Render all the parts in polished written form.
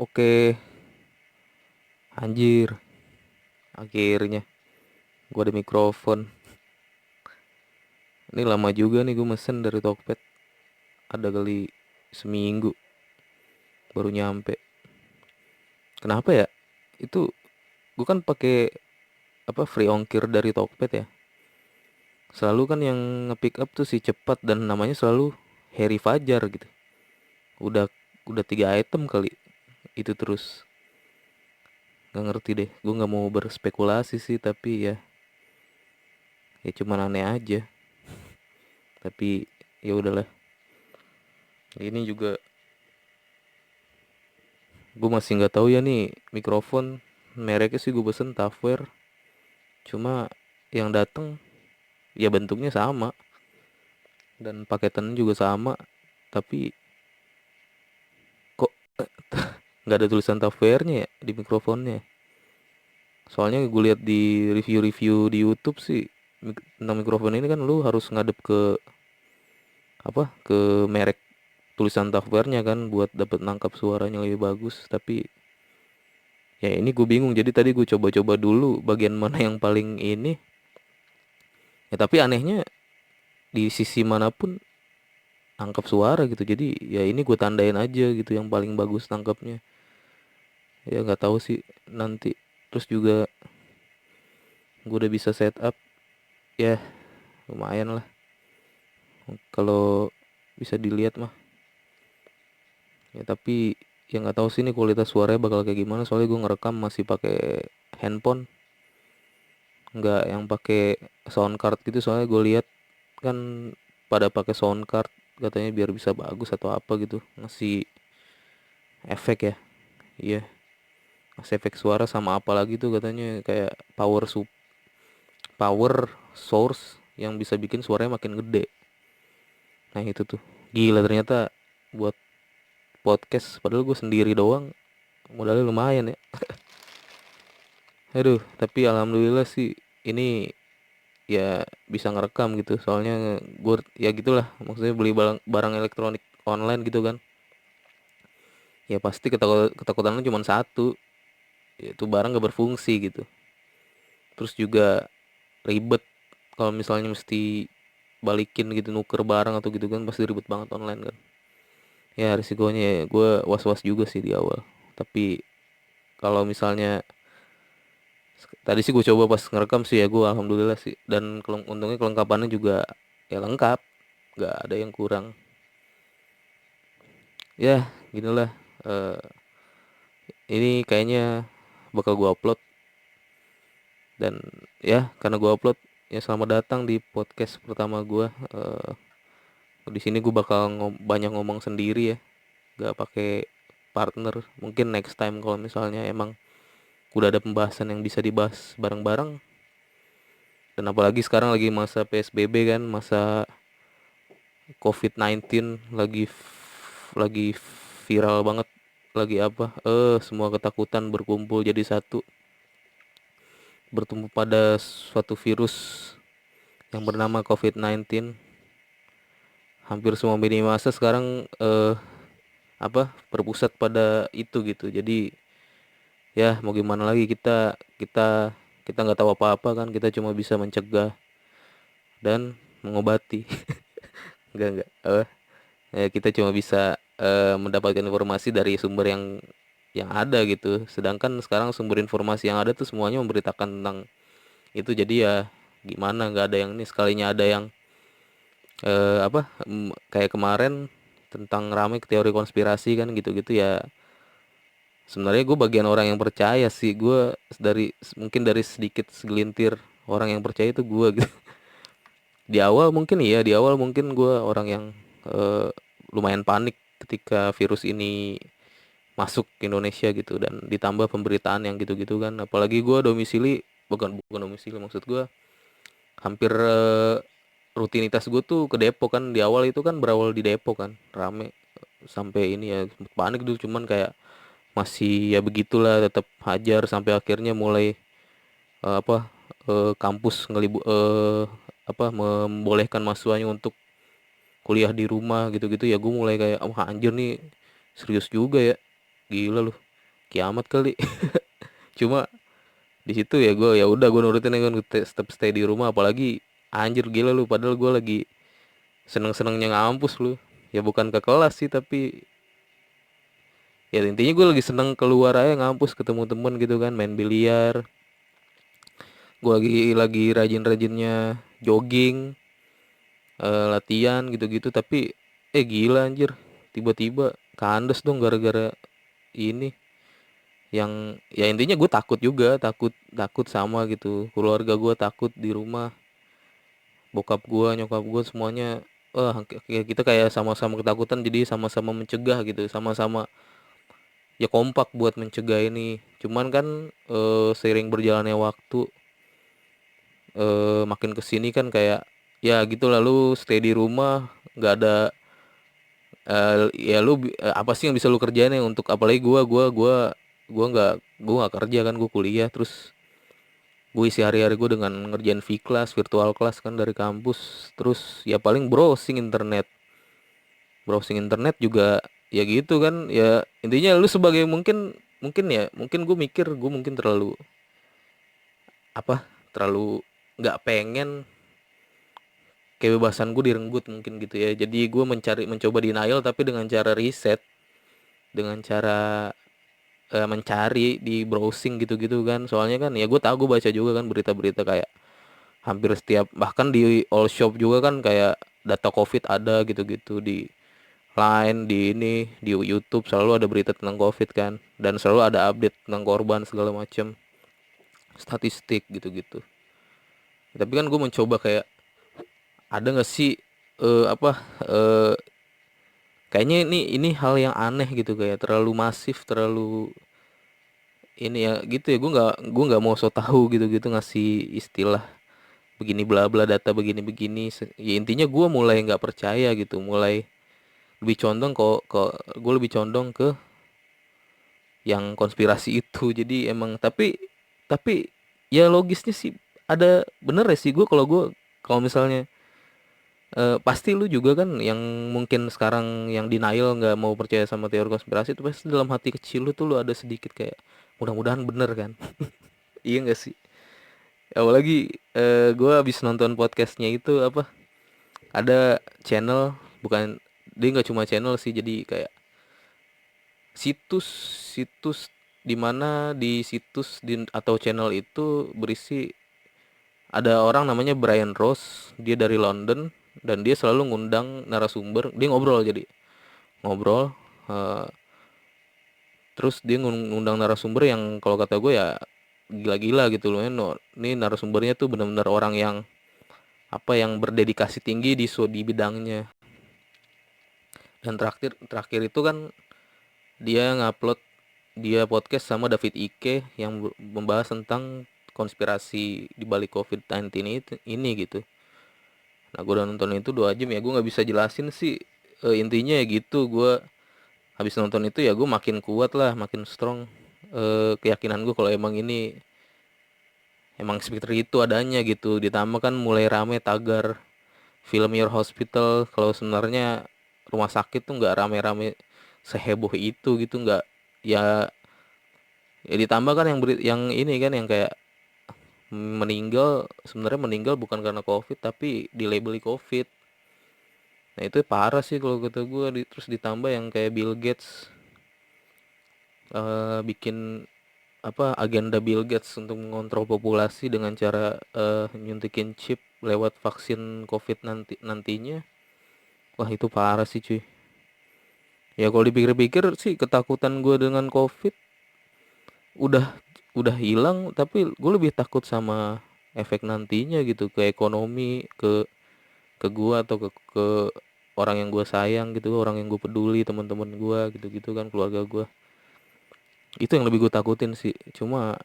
Oke, anjir. Akhirnya gua ada mikrofon. Ini lama juga nih gue mesen dari Tokped. Ada kali seminggu baru nyampe. Kenapa ya? Itu gue kan pakai apa free ongkir dari Tokped ya. Selalu kan yang nge-pick up tuh si cepat dan namanya selalu Harry Fajar gitu. Udah udah 3 item kali itu terus. Gak ngerti deh. Gue nggak mau berspekulasi sih tapi ya cuman aneh aja. Tapi ya udahlah. Ini juga gue masih nggak tahu ya nih mikrofon mereknya sih gue pesen Tavware. Cuma yang dateng ya bentuknya sama dan paketan juga sama, tapi kok nggak ada tulisan Tavware-nya ya di mikrofonnya. Soalnya gue lihat di review-review di YouTube sih tentang mikrofon ini kan lu harus ngadep ke apa ke merek tulisan Tavware-nya kan buat dapet nangkap suaranya lebih bagus. Tapi ya ini gue bingung, jadi tadi gue coba-coba dulu bagian mana yang paling ini. Ya tapi anehnya di sisi manapun nangkap suara gitu, jadi ya ini gue tandain aja gitu yang paling bagus tangkapnya. Ya nggak tahu sih nanti. Terus juga gue udah bisa setup, ya lumayan lah kalau bisa dilihat mah. Ya tapi ya nggak tahu sih ini kualitas suaranya bakal kayak gimana, soalnya gue ngerekam masih pakai handphone, nggak yang pakai sound card gitu. Soalnya gue lihat kan pada pakai sound card katanya biar bisa bagus atau apa gitu, ngasih efek ya. Iya, ngasih efek suara sama apa lagi tuh katanya kayak power source yang bisa bikin suaranya makin gede. Nah itu tuh gila ternyata buat podcast, padahal gue sendiri doang modalnya lumayan ya. Aduh, tapi alhamdulillah sih ini ya bisa ngerekam gitu. Soalnya gue ya gitulah, maksudnya beli barang elektronik online gitu kan. Ya pasti ketakutannya cuma satu, yaitu barang gak berfungsi gitu. Terus juga ribet kalau misalnya mesti balikin gitu, nuker barang atau gitu kan, pasti ribet banget online kan. Ya risikonya ya gue was-was juga sih di awal. Tapi kalau misalnya tadi sih gue coba pas ngerekam sih ya gue alhamdulillah sih, dan untungnya kelengkapannya juga ya lengkap, nggak ada yang kurang. Ya ginilah. eh ini kayaknya bakal gue upload, dan ya karena gue upload ya selamat datang di podcast pertama gue. Di sini gue bakal banyak ngomong sendiri ya, nggak pakai partner. Mungkin next time kalau misalnya emang udah ada pembahasan yang bisa dibahas bareng-bareng. Dan apalagi sekarang lagi masa PSBB kan, masa COVID-19 lagi viral banget. Lagi apa? Semua ketakutan berkumpul jadi satu, bertumbuh pada suatu virus yang bernama COVID-19. Hampir semua media massa sekarang berpusat pada itu gitu. Jadi ya mau gimana lagi, kita nggak tahu apa-apa kan, kita cuma bisa mencegah dan mengobati. Enggak, ya kita cuma bisa mendapatkan informasi dari sumber yang ada gitu. Sedangkan sekarang sumber informasi yang ada tuh semuanya memberitakan tentang itu. Jadi ya gimana, nggak ada yang ini, sekalinya ada yang kayak kemarin tentang rame teori konspirasi kan gitu-gitu ya. Sebenarnya gue bagian orang yang percaya sih. Gue mungkin dari sedikit segelintir orang yang percaya itu gue gitu. Di awal mungkin gue orang yang eh, lumayan panik ketika virus ini masuk ke Indonesia gitu, dan ditambah pemberitaan yang gitu-gitu kan. Apalagi gue domisili, bukan bukan domisili, maksud gue hampir rutinitas gue tuh ke Depok kan. Di awal itu kan berawal di Depok kan, rame sampai ini ya sempet panik dulu. Cuman kayak masih ya begitulah, tetap hajar sampai akhirnya mulai kampus membolehkan mahasiswanya untuk kuliah di rumah gitu-gitu ya. Gue mulai kayak anjir nih serius juga ya, gila loh. kiamat kali. Cuma di situ ya gue ya udah gue nurutin ya, gue tetap stay di rumah. Apalagi anjir gila lu, padahal gue lagi seneng-senengnya ngampus lu. Ya bukan ke kelas sih, tapi ya intinya gue lagi seneng keluar aja ngampus, ketemu temen gitu kan, main biliar. Gue lagi rajin-rajinnya jogging, latihan gitu-gitu. Tapi gila anjir, tiba-tiba kandes dong gara-gara ini. Yang ya intinya gue takut juga, takut takut sama gitu, keluarga gue takut di rumah, bokap gue, nyokap gue, semuanya. Wah, kita kayak sama-sama ketakutan, jadi sama-sama mencegah gitu, sama-sama ya kompak buat mencegah ini. Cuman kan seiring berjalannya waktu, makin kesini kan kayak ya gitu, lalu stay di rumah, nggak ada ya lu apa sih yang bisa lu kerjain ya untuk, apalagi gua nggak kerja kan, gua kuliah. Terus gue isi hari-hari gue dengan ngerjain V-class, virtual class kan dari kampus. Terus ya paling browsing internet juga ya gitu kan. Ya intinya lu sebagai, mungkin mungkin ya mungkin gue mikir gue mungkin terlalu apa, terlalu nggak pengen kebebasan gue direnggut mungkin gitu ya. Jadi gue mencoba denial, tapi dengan cara riset, dengan cara mencari di browsing gitu-gitu kan. Soalnya kan ya gue tahu, gue baca juga kan berita-berita kayak hampir setiap, bahkan di all shop juga kan, kayak data covid ada gitu-gitu di Line, di ini, di YouTube selalu ada berita tentang covid kan, dan selalu ada update tentang korban segala macam, statistik gitu-gitu. Tapi kan gue mencoba kayak, ada nggak sih apa, eh, kayaknya ini hal yang aneh gitu, kayak terlalu masif, terlalu ini ya gitu ya. Gue nggak mau so tahu gitu-gitu, ngasih istilah begini bla bla, data begini begini. Ya intinya gue mulai nggak percaya gitu, mulai lebih condong kok gue lebih condong ke yang konspirasi itu. Jadi emang, tapi ya logisnya sih ada bener ya sih. Kalau misalnya pasti lu juga kan yang mungkin sekarang yang denial, nggak mau percaya sama teori konspirasi itu, pasti dalam hati kecil lu tuh lu ada sedikit kayak mudah-mudahan bener kan. Iya nggak sih? Apalagi gue habis nonton podcastnya itu apa, ada channel, bukan, dia nggak cuma channel sih, jadi kayak situs situs di mana di situs atau channel itu berisi, ada orang namanya Brian Rose, dia dari London, dan dia selalu ngundang narasumber, dia ngobrol, jadi ngobrol, eh, terus dia ngundang narasumber yang kalau kata gue ya gila-gila gitu loh. Ini narasumbernya tuh benar-benar orang yang apa, yang berdedikasi tinggi di bidangnya. Dan terakhir terakhir itu kan dia ngupload, dia podcast sama David Icke yang membahas tentang konspirasi di balik COVID-19 ini gitu. Nah gue udah nonton itu 2 jam ya, gue nggak bisa jelasin sih. Intinya ya gitu, gue habis nonton itu ya gue makin kuat lah, makin strong keyakinan gue kalau emang ini emang seperti itu adanya gitu. Ditambah kan mulai rame tagar film Your Hospital, kalau sebenarnya rumah sakit tuh nggak rame-rame seheboh itu gitu, nggak. Ya ya ditambah kan yang ini kan, yang kayak meninggal, sebenarnya meninggal bukan karena covid tapi dilabeli covid. Nah itu parah sih kalau kata gue. Terus ditambah yang kayak Bill Gates bikin apa, agenda Bill Gates untuk mengontrol populasi dengan cara nyuntikin chip lewat vaksin covid nantinya. Wah itu parah sih cuy. Ya kalau dipikir-pikir sih, ketakutan gue dengan covid udah udah hilang, tapi gue lebih takut sama efek nantinya gitu, ke ekonomi, ke gue, atau ke orang yang gue sayang gitu, orang yang gue peduli, teman-teman gue gitu-gitu kan, keluarga gue. Itu yang lebih gue takutin sih. Cuma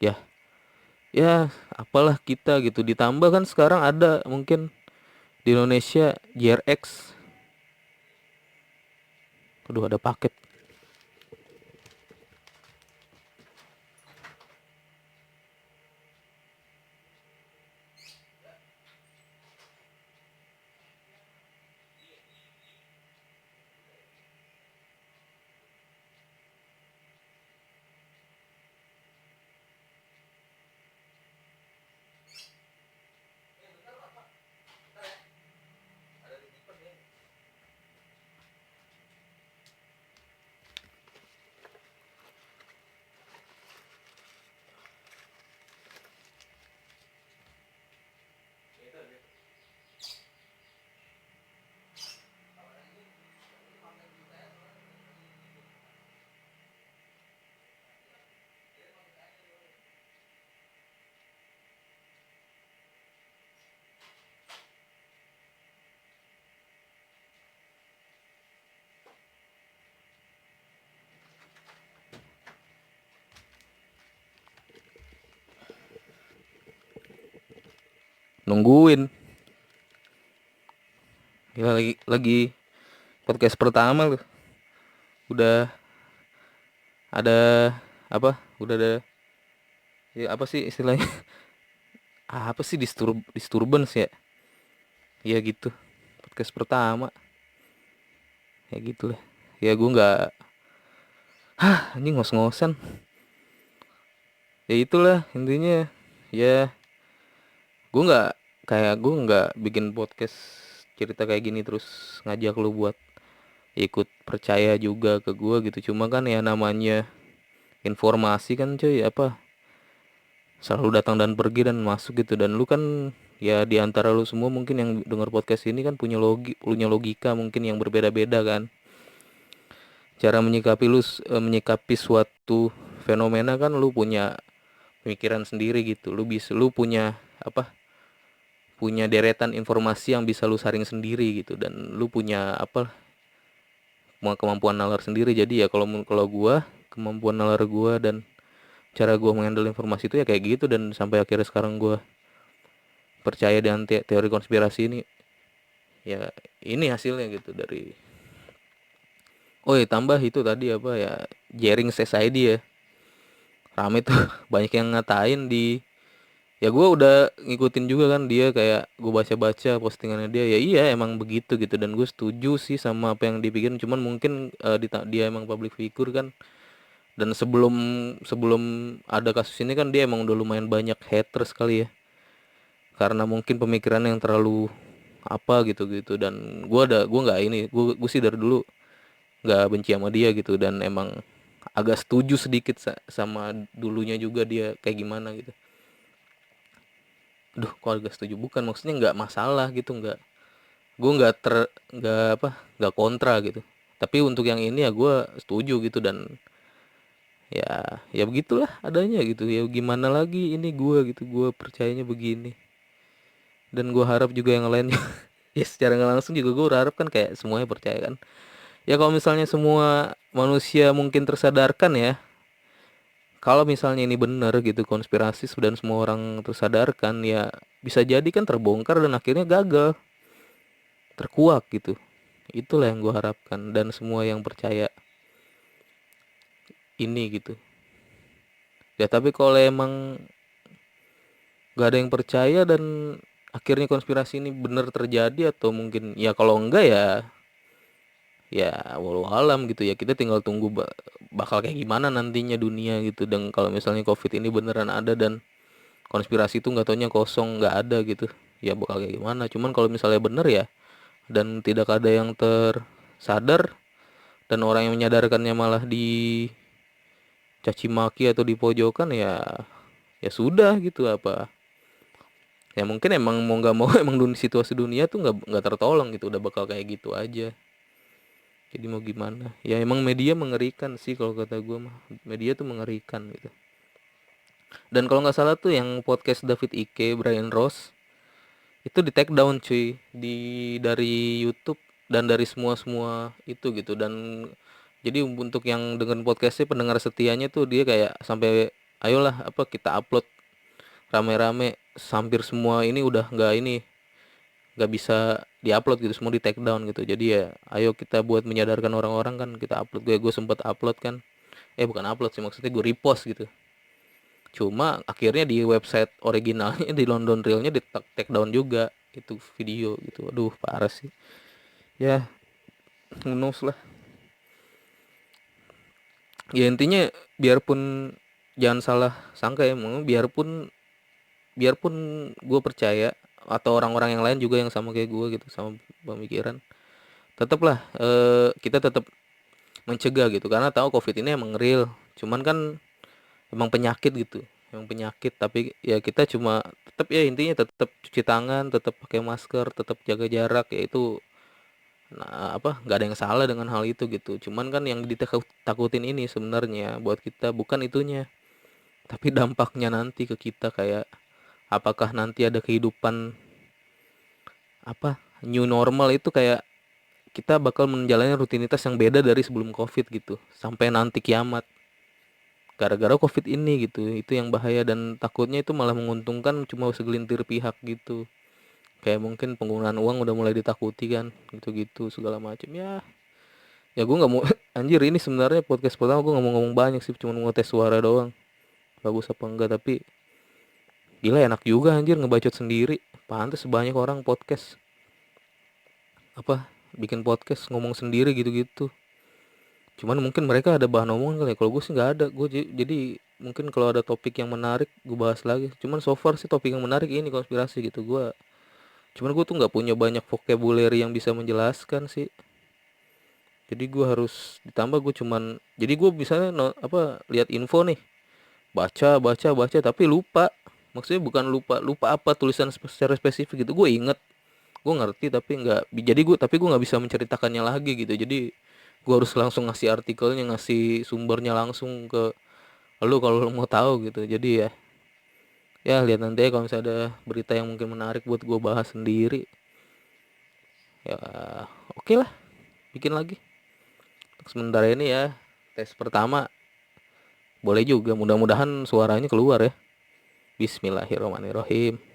ya ya apalah kita gitu. Ditambah kan sekarang ada mungkin di Indonesia JRX. Aduh ada paket. nungguin. Ya lagi podcast pertama loh. Udah ada apa? Udah ada ya apa sih istilahnya? Apa sih disturbance ya? Ya gitu. Podcast pertama. Ya gitulah. Ya gue nggak anjing ngos-ngosan. Ya itulah intinya. Ya gue nggak bikin podcast cerita kayak gini terus ngajak lu buat ikut percaya juga ke gue gitu. Cuma kan ya namanya informasi kan cuy, apa, selalu datang dan pergi dan masuk gitu. Dan lu kan ya di antara lu semua mungkin yang dengar podcast ini kan punya logika mungkin yang berbeda-beda kan. Cara menyikapi suatu fenomena kan lu punya pemikiran sendiri gitu. Lu punya apa? Punya deretan informasi yang bisa lu saring sendiri gitu, dan lu punya apa, kemampuan nalar sendiri. Jadi ya kalau gua, kemampuan nalar gua dan cara gua menghandle informasi itu ya kayak gitu, dan sampai akhirnya sekarang gua percaya dengan teori konspirasi ini. Ya ini hasilnya gitu dari. Oh ya, tambah itu tadi apa ya, Jering SSID ya, rame tuh. Banyak yang ngatain di, ya gue udah ngikutin juga kan, dia kayak gue baca-baca postingannya dia, ya iya emang begitu gitu. Dan gue setuju sih sama apa yang dipikirin, cuman mungkin dia emang public figure kan. Dan sebelum sebelum ada kasus ini kan dia emang udah lumayan banyak haters kali ya, karena mungkin pemikiran yang terlalu apa gitu gitu. Dan gue nggak ini, gue sih dari dulu nggak benci sama dia gitu, dan emang agak setuju sedikit sama dulunya juga dia kayak gimana gitu. Duh, kok agak setuju, bukan maksudnya nggak masalah gitu, gue nggak kontra gitu. Tapi untuk yang ini ya gue setuju gitu. Dan ya begitulah adanya gitu, ya gimana lagi, ini gue gitu, gue percayanya begini. Dan gue harap juga yang lain ya secara nggak langsung juga gue harap kan kayak semuanya percaya kan. Ya kalau misalnya semua manusia mungkin tersadarkan ya, kalau misalnya ini benar gitu konspirasi, dan semua orang tersadarkan, ya bisa jadi kan terbongkar dan akhirnya gagal, terkuak gitu. Itulah yang gue harapkan, dan semua yang percaya ini gitu. Ya tapi kalau emang gak ada yang percaya dan akhirnya konspirasi ini benar terjadi, atau mungkin ya kalau enggak ya walau alam gitu ya, kita tinggal tunggu bakal kayak gimana nantinya dunia gitu. Dan kalau misalnya covid ini beneran ada dan konspirasi itu nggak taunya kosong, nggak ada gitu, ya bakal kayak gimana. Cuman kalau misalnya bener ya, dan tidak ada yang tersadar, dan orang yang menyadarkannya malah dicaci maki atau dipojokkan, ya sudah gitu. Apa ya, mungkin emang mau nggak mau emang situasi dunia tuh nggak tertolong gitu, udah bakal kayak gitu aja. Jadi mau gimana ya, emang media mengerikan sih kalau kata gue mah. Media tuh mengerikan gitu. Dan kalau nggak salah tuh yang podcast David Icke, Brian Ross, itu di take down cuy, dari YouTube dan dari semua itu gitu. Dan jadi untuk yang dengan podcastnya, pendengar setianya tuh dia kayak sampai ayolah apa kita upload rame-rame, hampir semua ini udah nggak bisa diupload gitu, semua di take down gitu. Jadi ya ayo kita buat menyadarkan orang-orang kan, kita upload. Gue sempet upload kan, bukan upload sih, maksudnya gue repost gitu. Cuma akhirnya di website originalnya di London Realnya di take down juga itu video gitu. Aduh parah sih. Ya who knows lah. Ya intinya biarpun, jangan salah sangka ya, biarpun biarpun gue percaya, atau orang-orang yang lain juga yang sama kayak gue gitu, sama pemikiran, tetaplah kita tetap mencegah gitu, karena tahu covid ini emang real. Cuman kan emang penyakit gitu, emang penyakit. Tapi ya kita cuma tetap, ya intinya tetap cuci tangan, tetap pakai masker, tetap jaga jarak, ya itu. Nah, apa, nggak ada yang salah dengan hal itu gitu. Cuman kan yang ditakutin ini sebenarnya buat kita bukan itunya, tapi dampaknya nanti ke kita. Kayak apakah nanti ada kehidupan apa, new normal itu, kayak kita bakal menjalani rutinitas yang beda dari sebelum covid gitu sampai nanti kiamat. gara-gara covid ini gitu. Itu yang bahaya, dan takutnya itu malah menguntungkan cuma segelintir pihak gitu. Kayak mungkin penggunaan uang udah mulai ditakuti kan, gitu-gitu segala macam ya. Ya gue nggak mau anjir, ini sebenarnya podcast pertama gue nggak mau ngomong banyak sih, cuma mau tes suara doang bagus apa enggak. Tapi gila enak juga anjir ngebacot sendiri. Pantes sebanyak orang podcast apa bikin podcast ngomong sendiri gitu-gitu. Cuman mungkin mereka ada bahan omongan kali ya. Kalau gue sih nggak ada. Gue jadi mungkin kalau ada topik yang menarik gue bahas lagi. Cuman so far sih topik yang menarik ini konspirasi gitu. Cuman gue tuh nggak punya banyak vocabulary yang bisa menjelaskan sih. Jadi gue harus ditambah, gue cuman jadi gue misalnya lihat info nih, baca baca baca tapi lupa. Maksudnya bukan lupa lupa apa tulisan secara spesifik gitu. Gue inget, gue ngerti tapi nggak, jadi gue nggak bisa menceritakannya lagi gitu. Jadi gue harus langsung ngasih artikelnya, ngasih sumbernya langsung ke lu kalau lu mau tahu gitu. Jadi ya lihat nanti ya kalau misalnya ada berita yang mungkin menarik buat gue bahas sendiri ya, oke lah, bikin lagi. Untuk sementara ini ya tes pertama boleh juga, mudah-mudahan suaranya keluar ya. Bismillahirrahmanirrahim.